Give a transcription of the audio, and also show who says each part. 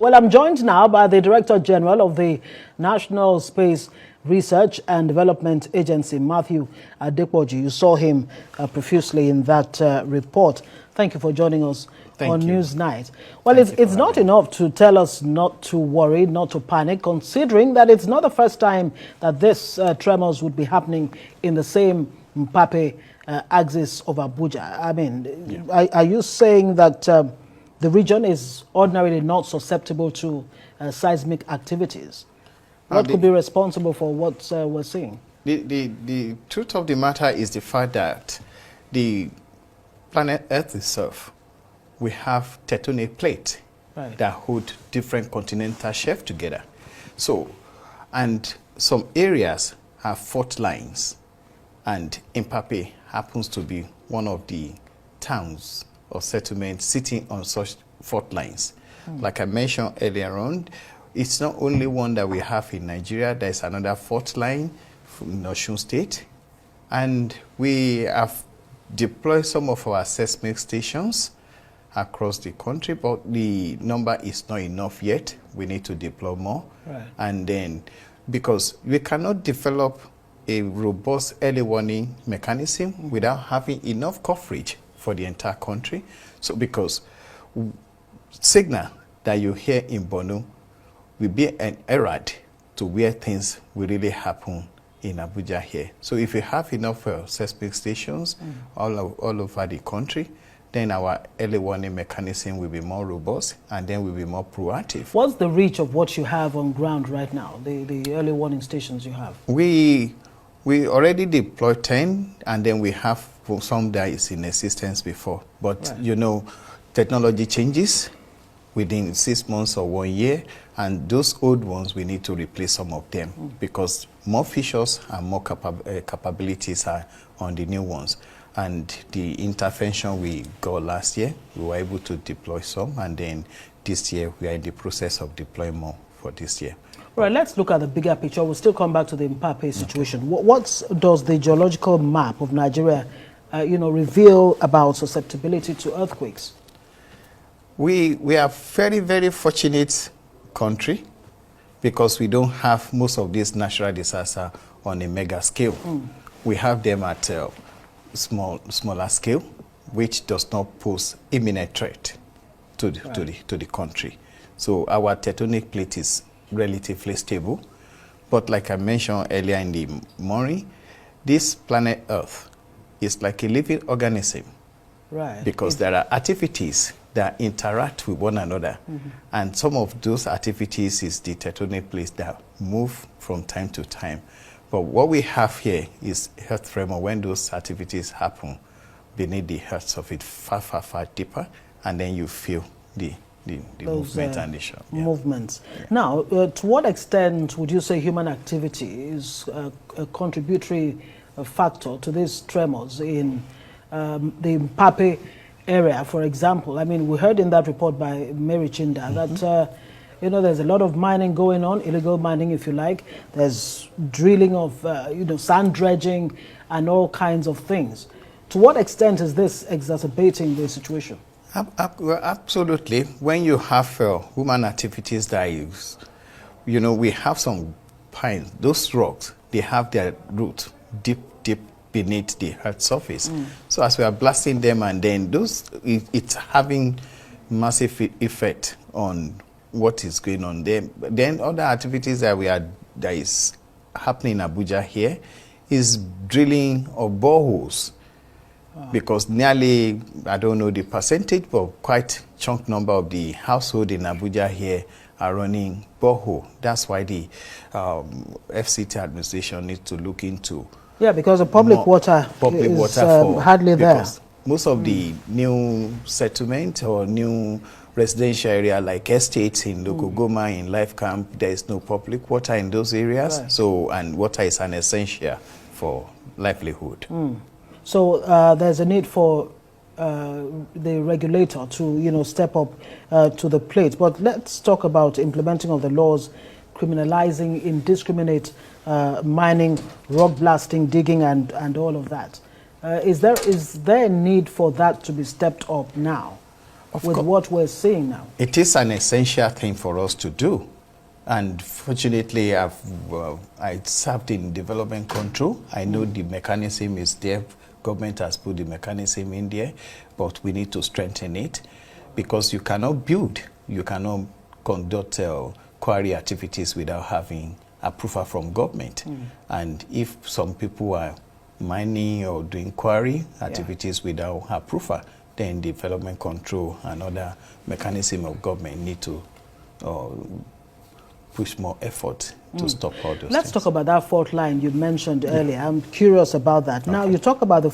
Speaker 1: Well, I'm joined now by the Director General of the National Space Research and Development Agency, Matthew Adepoju. You saw him profusely in that report. Thank you for joining us on Newsnight. Well, it's not enough to tell us not to worry, not to panic, considering that it's not the first time that this tremors would be happening in the same Mpape axis of Abuja. I mean, are you saying that the region is ordinarily not susceptible to seismic activities? What could be responsible for what we're seeing?
Speaker 2: The truth of the matter is the fact that the planet Earth itself, we have tectonic plates that hold different continental shelves together. So, and some areas have fault lines, and Mpape happens to be one of the towns or settlements sitting on such fault lines. Like I mentioned earlier on, it's not only one that we have in Nigeria, there's another fault line in Osun State, and we have deployed some of our seismic stations across the country, but the number is not enough yet. We need to deploy more. And then, because we cannot develop a robust early warning mechanism without having enough coverage for the entire country. So because signal that you hear in Borno will be an error to where things will really happen in Abuja here. So if we have enough seismic stations all over the country, then our early warning mechanism will be more robust, and then we'll be more proactive.
Speaker 1: What's the reach of what you have on ground right now, the early warning stations you have?
Speaker 2: We already deployed 10, and then we have some that is in existence before. But you know, technology changes within 6 months or 1 year, and those old ones, we need to replace some of them because more features and more capabilities are on the new ones. And the intervention we got last year, we were able to deploy some, and then this year we are in the process of deploying more for this year.
Speaker 1: Right, let's look at the bigger picture. We'll still come back to the Mpape situation. What does the geological map of Nigeria reveal about susceptibility to earthquakes?
Speaker 2: We are very, very fortunate country because we don't have most of these natural disasters on a mega scale. We have them at smaller scale, which does not pose imminent threat to the country. So our tectonic plate is relatively stable. But like I mentioned earlier in the morning, this planet Earth is like a living organism. Because there are activities that interact with one another. And some of those activities is the tectonic plates that move from time to time. But what we have here is earth tremor when those activities happen beneath the earth surface far, far, far deeper, and then you feel the movement and the shock.
Speaker 1: Movements. Now, to what extent would you say human activity is a contributory factor to these tremors in the Mpape area, for example? I mean, we heard in that report by Mary Chinda that there's a lot of mining going on, illegal mining, if you like. There's drilling of, sand dredging and all kinds of things. To what extent is this exacerbating the situation?
Speaker 2: Absolutely. When you have human activities that is, we have some pines. Those rocks, they have their root deep beneath the earth surface. So as we are blasting them, and then it's having massive effect on what is going on there. Then other activities that is happening in Abuja here is drilling of boreholes. Because nearly, I don't know the percentage, but quite chunk number of the household in Abuja here are running borehole. That's why the FCT administration needs to look into. Yeah,
Speaker 1: because the public water is hardly there.
Speaker 2: Most of the new settlement or new residential area like estates in Lokogoma, in Life Camp, there is no public water in those areas. So, and water is an essential for livelihood.
Speaker 1: So there's a need for the regulator to, step up to the plate. But let's talk about implementing of the laws criminalizing indiscriminate mining, rock blasting, digging, and all of that. Is there a need for that to be stepped up now? with what we're seeing now?
Speaker 2: It is an essential thing for us to do. And fortunately, I served in development control. I know the mechanism is there. Government has put the mechanism in there, but we need to strengthen it, because you cannot build, you cannot conduct quarry activities without having approval from government. And if some people are mining or doing quarry activities without approval, then development control and other mechanism of government need to push more effort to stop all those
Speaker 1: Let's
Speaker 2: things.
Speaker 1: talk about that fault line you mentioned earlier. I'm curious about that. Now, you talk about the